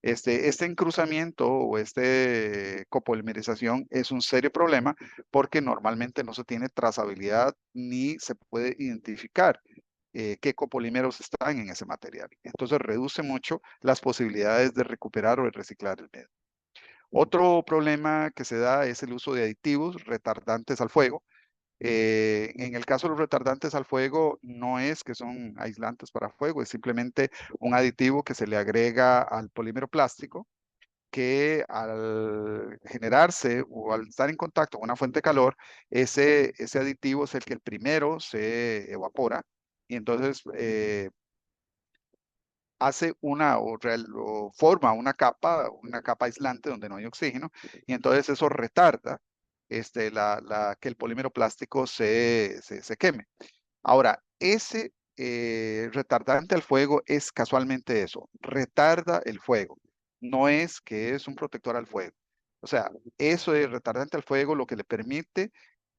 Este encruzamiento o copolimerización es un serio problema porque normalmente no se tiene trazabilidad ni se puede identificar qué copolímeros están en ese material. Entonces reduce mucho las posibilidades de recuperar o de reciclar el medio. Otro problema que se da es el uso de aditivos retardantes al fuego. En el caso de los retardantes al fuego, no es que son aislantes para fuego, es simplemente un aditivo que se le agrega al polímero plástico que al generarse o al estar en contacto con una fuente de calor, ese aditivo es el que el primero se evapora y entonces hace o forma una capa aislante donde no hay oxígeno, y entonces eso retarda que el polímero plástico se queme. Ahora, ese retardante al fuego es casualmente eso, retarda el fuego, no es que es un protector al fuego. O sea, eso de retardante al fuego lo que le permite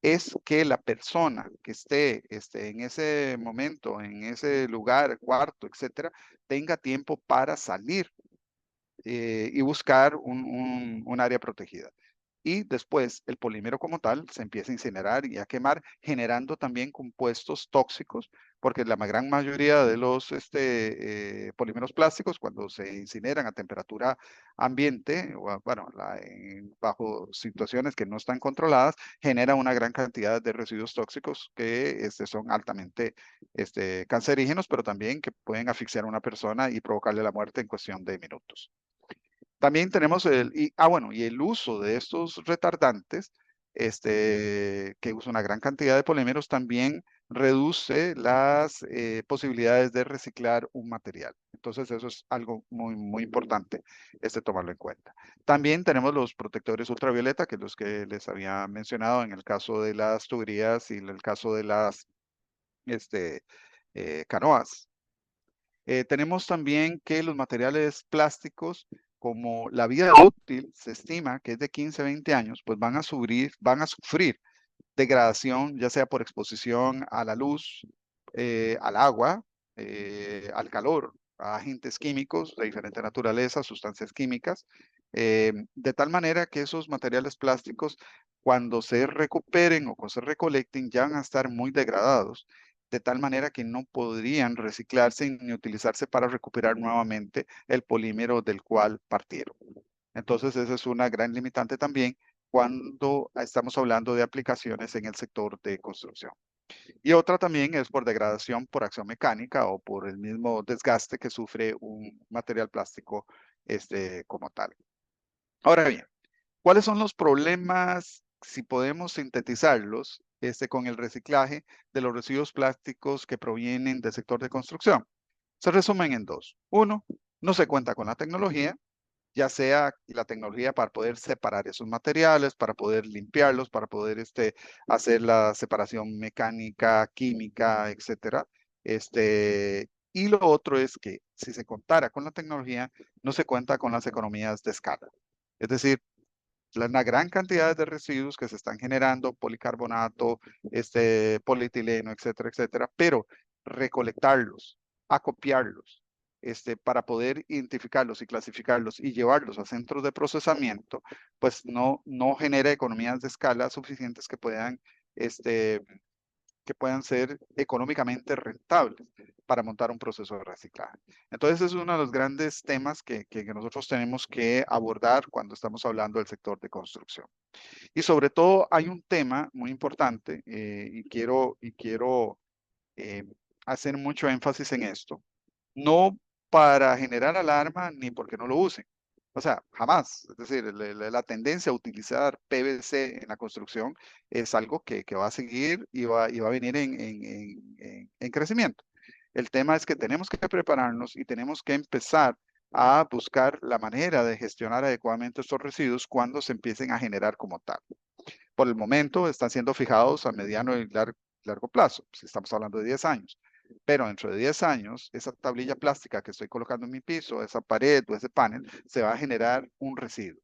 es que la persona que esté en ese momento, en ese lugar, cuarto, etcétera, tenga tiempo para salir y buscar un área protegida. Y después el polímero como tal se empieza a incinerar y a quemar, generando también compuestos tóxicos, porque la gran mayoría de los polímeros plásticos, cuando se incineran a temperatura ambiente, o bueno, bajo situaciones que no están controladas, genera una gran cantidad de residuos tóxicos que son altamente cancerígenos, pero también que pueden asfixiar a una persona y provocarle la muerte en cuestión de minutos. También tenemos y el uso de estos retardantes, que usa una gran cantidad de polímeros, también reduce las posibilidades de reciclar un material. Entonces, eso es algo muy, muy importante, tomarlo en cuenta. También tenemos los protectores ultravioleta, que es los que les había mencionado en el caso de las tuberías y en el caso de las canoas. Tenemos también que los materiales plásticos, como la vida útil se estima que es de 15 a 20 años, pues van a sufrir degradación, ya sea por exposición a la luz, al agua, al calor, a agentes químicos de diferente naturaleza, sustancias químicas, de tal manera que esos materiales plásticos, cuando se recuperen o cuando se recolecten, ya van a estar muy degradados, de tal manera que no podrían reciclarse ni utilizarse para recuperar nuevamente el polímero del cual partieron. Entonces, esa es una gran limitante también cuando estamos hablando de aplicaciones en el sector de construcción. Y otra también es por degradación por acción mecánica o por el mismo desgaste que sufre un material plástico como tal. Ahora bien, ¿cuáles son los problemas, si podemos sintetizarlos, con el reciclaje de los residuos plásticos que provienen del sector de construcción? Se resumen en dos. Uno, no se cuenta con la tecnología, ya sea la tecnología para poder separar esos materiales, para poder limpiarlos, para poder hacer la separación mecánica, química, etcétera. Y lo otro es que si se contara con la tecnología, no se cuenta con las economías de escala. Es decir, una gran cantidad de residuos que se están generando, policarbonato, polietileno, etcétera, etcétera, pero recolectarlos, acopiarlos, para poder identificarlos y clasificarlos y llevarlos a centros de procesamiento, pues no genera economías de escala suficientes que puedan ser económicamente rentables para montar un proceso de reciclaje. Entonces, es uno de los grandes temas que nosotros tenemos que abordar cuando estamos hablando del sector de construcción. Y sobre todo, hay un tema muy importante y quiero eh, hacer mucho énfasis en esto, no para generar alarma ni porque no lo usen. O sea, jamás. Es decir, la tendencia a utilizar PVC en la construcción es algo que va a seguir y va a venir en crecimiento. El tema es que tenemos que prepararnos y tenemos que empezar a buscar la manera de gestionar adecuadamente estos residuos cuando se empiecen a generar como tal. Por el momento están siendo fijados a mediano y largo plazo, si estamos hablando de 10 años. Pero dentro de 10 años, esa tablilla plástica que estoy colocando en mi piso, esa pared o ese panel, se va a generar un residuo.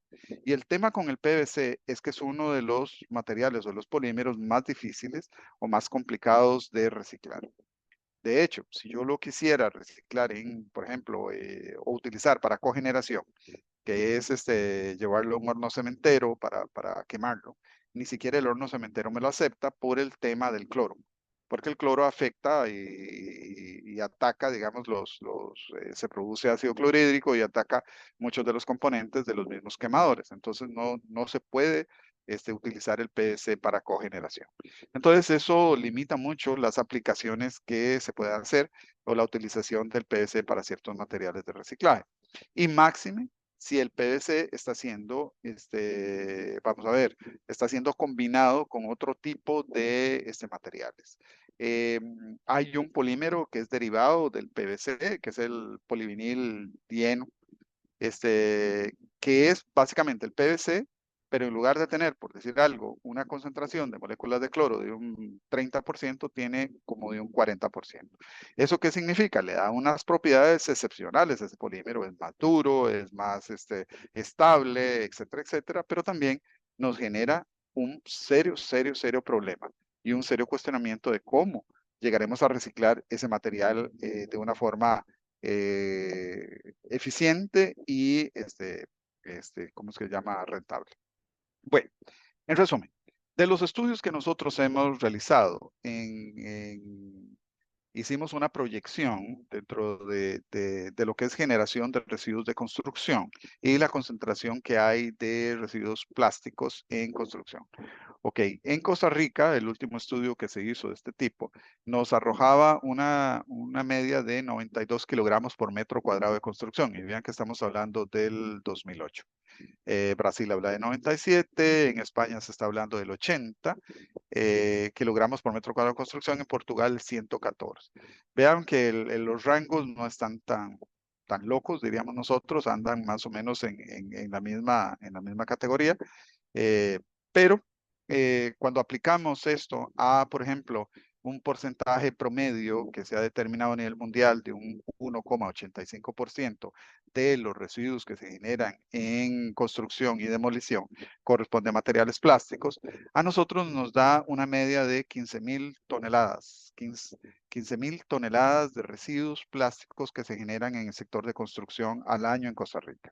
Y el tema con el PVC es que es uno de los materiales o los polímeros más difíciles o más complicados de reciclar. De hecho, si yo lo quisiera reciclar por ejemplo, o utilizar para cogeneración, que es llevarlo a un horno cementero para quemarlo. Ni siquiera el horno cementero me lo acepta por el tema del cloro, porque el cloro afecta y ataca, digamos, se produce ácido clorhídrico y ataca muchos de los componentes de los mismos quemadores. Entonces no se puede utilizar el PVC para cogeneración. Entonces eso limita mucho las aplicaciones que se pueden hacer o la utilización del PVC para ciertos materiales de reciclaje. Y máxime si el PVC está siendo, vamos a ver, está siendo combinado con otro tipo de materiales. Hay un polímero que es derivado del PVC, que es el polivinil dieno, que es básicamente el PVC, pero en lugar de tener, por decir algo, una concentración de moléculas de cloro de un 30%, tiene como de un 40%. ¿Eso qué significa? Le da unas propiedades excepcionales a ese polímero, es más duro, es más estable, etcétera, etcétera, pero también nos genera un serio problema y un serio cuestionamiento de cómo llegaremos a reciclar ese material de una forma eficiente y, ¿cómo se llama? Rentable. Bueno, en resumen, de los estudios que nosotros hemos realizado hicimos una proyección dentro de lo que es generación de residuos de construcción y la concentración que hay de residuos plásticos en construcción. Ok, en Costa Rica, el último estudio que se hizo de este tipo nos arrojaba una media de 92 kilogramos por metro cuadrado de construcción. Y vean que estamos hablando del 2008. Brasil habla de 97, en España se está hablando del 80 kilogramos por metro cuadrado de construcción, en Portugal 114. Vean que los rangos no están tan locos, diríamos nosotros, andan más o menos en la misma categoría. Pero cuando aplicamos esto a, por ejemplo, un porcentaje promedio que se ha determinado a nivel mundial de un 1,85% de los residuos que se generan en construcción y demolición corresponde a materiales plásticos, a nosotros nos da una media de 15.000 toneladas, 15.000 toneladas de residuos plásticos que se generan en el sector de construcción al año en Costa Rica.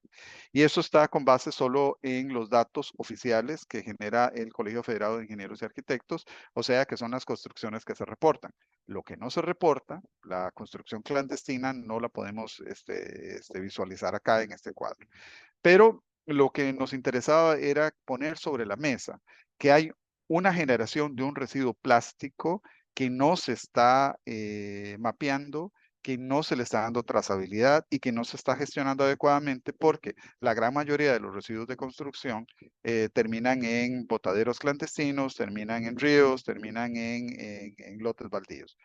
Y eso está con base solo en los datos oficiales que genera el Colegio Federado de Ingenieros y Arquitectos, o sea que son las construcciones que se reportan. Lo que no se reporta, la construcción clandestina, no la podemos visualizar acá en este cuadro. Pero lo que nos interesaba era poner sobre la mesa que hay una generación de un residuo plástico que no se está mapeando, que no se le está dando trazabilidad y que no se está gestionando adecuadamente, porque la gran mayoría de los residuos de construcción terminan en botaderos clandestinos, terminan en ríos, terminan en lotes baldíos.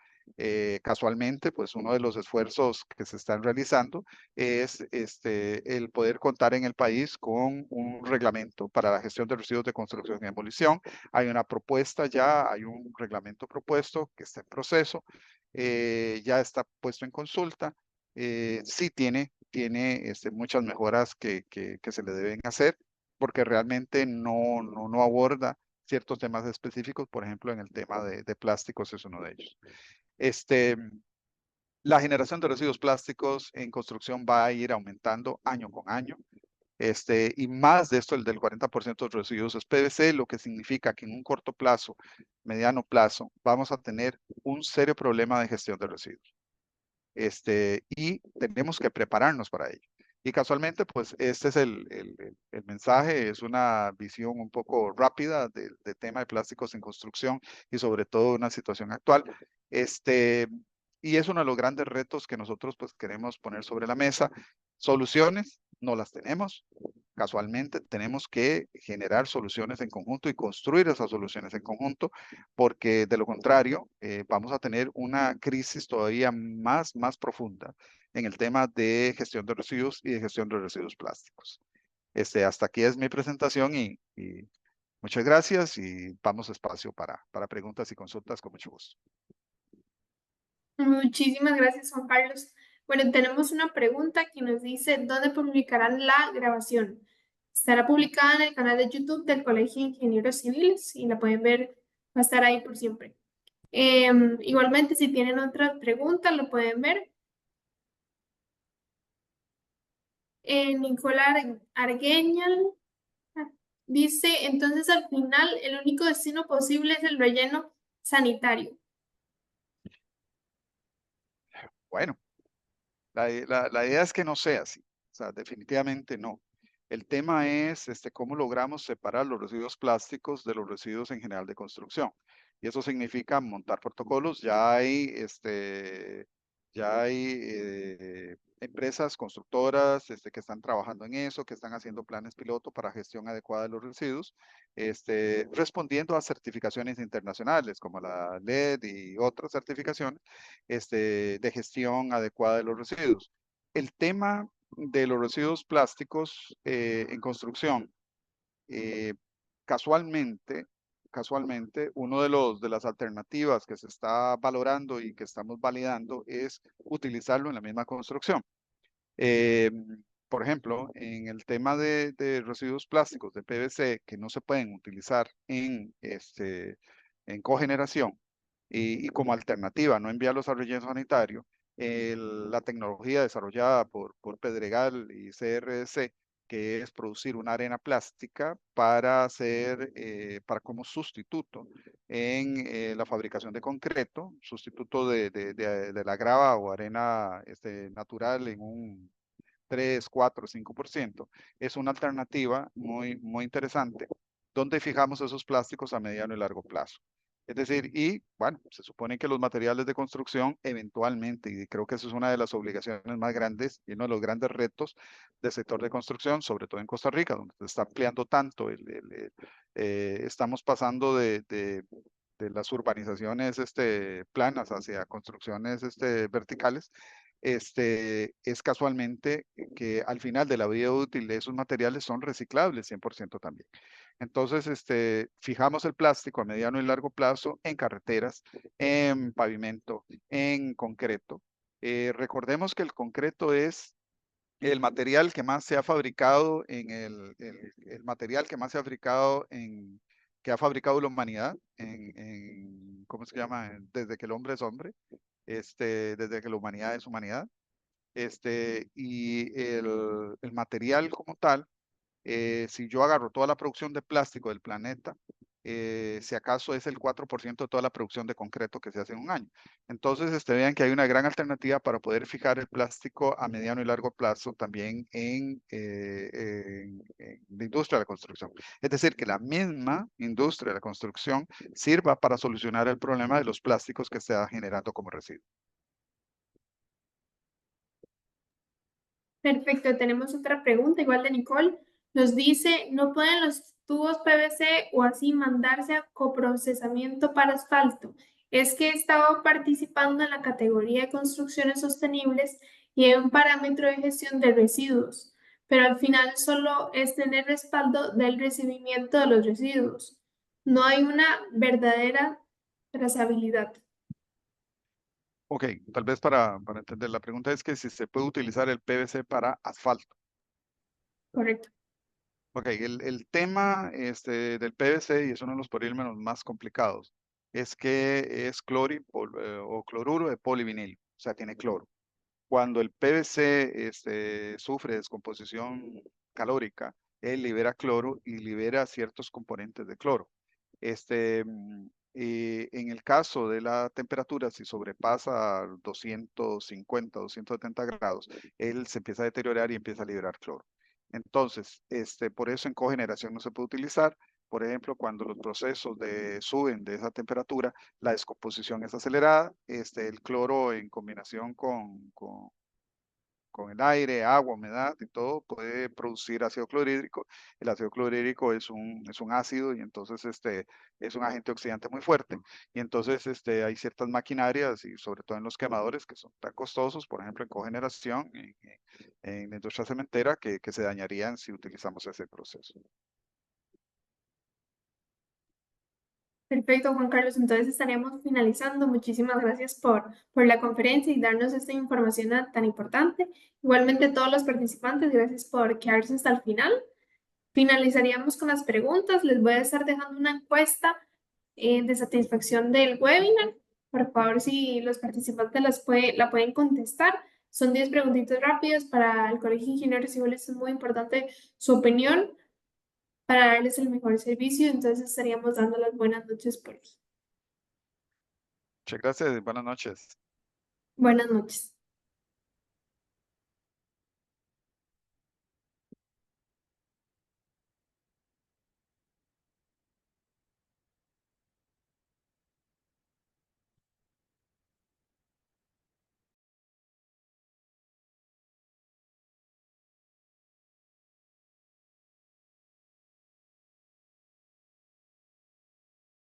Casualmente, pues uno de los esfuerzos que se están realizando es el poder contar en el país con un reglamento para la gestión de residuos de construcción y demolición. Hay una propuesta ya, hay un reglamento propuesto que está en proceso, ya está puesto en consulta. Sí tiene muchas mejoras que se le deben hacer, porque realmente no aborda ciertos temas específicos, por ejemplo, en el tema de plásticos es uno de ellos. La generación de residuos plásticos en construcción va a ir aumentando año con año. Y más de esto, el del 40% de residuos es PVC, lo que significa que en un corto plazo, mediano plazo, vamos a tener un serio problema de gestión de residuos. Y tenemos que prepararnos para ello. Y casualmente, pues este es el mensaje, es una visión un poco rápida del tema de plásticos en construcción y sobre todo una situación actual. Y es uno de los grandes retos que nosotros pues queremos poner sobre la mesa. Soluciones, no las tenemos. Casualmente tenemos que generar soluciones en conjunto y construir esas soluciones en conjunto, porque de lo contrario vamos a tener una crisis todavía más profunda en el tema de gestión de residuos y de gestión de residuos plásticos. Hasta aquí es mi presentación y muchas gracias y vamos espacio para preguntas y consultas con mucho gusto.
Muchísimas gracias, Juan Carlos. Bueno, tenemos una pregunta que nos dice, ¿dónde publicarán la grabación? Estará publicada en el canal de YouTube del Colegio de Ingenieros Civiles y la pueden ver, va a estar ahí por siempre. Igualmente, si tienen otras preguntas, lo pueden ver. Nicolás Argueñal dice, entonces al final el único destino posible es el relleno sanitario.
Bueno, la idea es que no sea así, o sea, definitivamente no. El tema es cómo logramos separar los residuos plásticos de los residuos en general de construcción. Y eso significa montar protocolos. Ya hay empresas constructoras que están trabajando en eso, que están haciendo planes piloto para gestión adecuada de los residuos, respondiendo a certificaciones internacionales como la LED y otras certificaciones de gestión adecuada de los residuos. El tema de los residuos plásticos en construcción, casualmente, uno de las alternativas que se está valorando y que estamos validando es utilizarlo en la misma construcción. Por ejemplo, en el tema de residuos plásticos de PVC que no se pueden utilizar en cogeneración y como alternativa no enviarlos al relleno sanitario, la tecnología desarrollada por Pedregal y CRC, que es producir una arena plástica para como sustituto en la fabricación de concreto, sustituto de la grava o arena natural en un 3, 4, 5%, es una alternativa muy interesante donde fijamos esos plásticos a mediano y largo plazo. Es decir, y bueno, se supone que los materiales de construcción eventualmente, y creo que eso es una de las obligaciones más grandes y uno de los grandes retos del sector de construcción, sobre todo en Costa Rica, donde se está ampliando tanto, estamos pasando de las urbanizaciones planas hacia construcciones verticales, es casualmente que al final de la vida útil de esos materiales son reciclables 100% también. Entonces, fijamos el plástico a mediano y largo plazo en carreteras, en pavimento, en concreto. Recordemos que el concreto es el material que más se ha fabricado el material que más se ha fabricado que ha fabricado la humanidad ¿cómo se llama? Desde que el hombre es hombre, desde que la humanidad es humanidad. Y el material como tal, si yo agarro toda la producción de plástico del planeta, si acaso es el 4% de toda la producción de concreto que se hace en un año. Entonces, vean que hay una gran alternativa para poder fijar el plástico a mediano y largo plazo también en la industria de la construcción. Es decir, que la misma industria de la construcción sirva para solucionar el problema de los plásticos que se está generando como residuo.
Perfecto, tenemos otra pregunta, igual de Nicole. Nos dice, ¿no pueden los tubos PVC o así mandarse a coprocesamiento para asfalto? Es que he estado participando en la categoría de construcciones sostenibles y hay un parámetro de gestión de residuos, pero al final solo es tener respaldo del recibimiento de los residuos. No hay una verdadera trazabilidad.
Ok, tal vez para entender, la pregunta es que si se puede utilizar el PVC para asfalto.
Correcto.
Ok, el tema del PVC, y es uno de los polímeros más complicados, es que es o cloruro de polivinilo, o sea, tiene cloro. Cuando el PVC sufre descomposición calórica, él libera cloro y libera ciertos componentes de cloro. En el caso de la temperatura, si sobrepasa 250, 270 grados, él se empieza a deteriorar y empieza a liberar cloro. Entonces, por eso en cogeneración no se puede utilizar. Por ejemplo, cuando los procesos suben de esa temperatura, la descomposición es acelerada. El cloro en combinación con el aire, agua, humedad y todo, puede producir ácido clorhídrico. El ácido clorhídrico es un ácido y entonces es un agente oxidante muy fuerte. Y entonces hay ciertas maquinarias y sobre todo en los quemadores que son tan costosos, por ejemplo en cogeneración, en la industria cementera, que se dañarían si utilizamos ese proceso.
Perfecto, Juan Carlos. Entonces estaríamos finalizando. Muchísimas gracias por la conferencia y darnos esta información tan importante. Igualmente a todos los participantes, gracias por quedarse hasta el final. Finalizaríamos con las preguntas. Les voy a estar dejando una encuesta de satisfacción del webinar. Por favor, si los participantes la pueden contestar. Son 10 preguntitas rápidas para el Colegio de Ingenieros Civiles. Es muy importante su opinión para darles el mejor servicio. Entonces estaríamos dando las buenas noches por hoy.
Muchas gracias y buenas noches.
Buenas noches.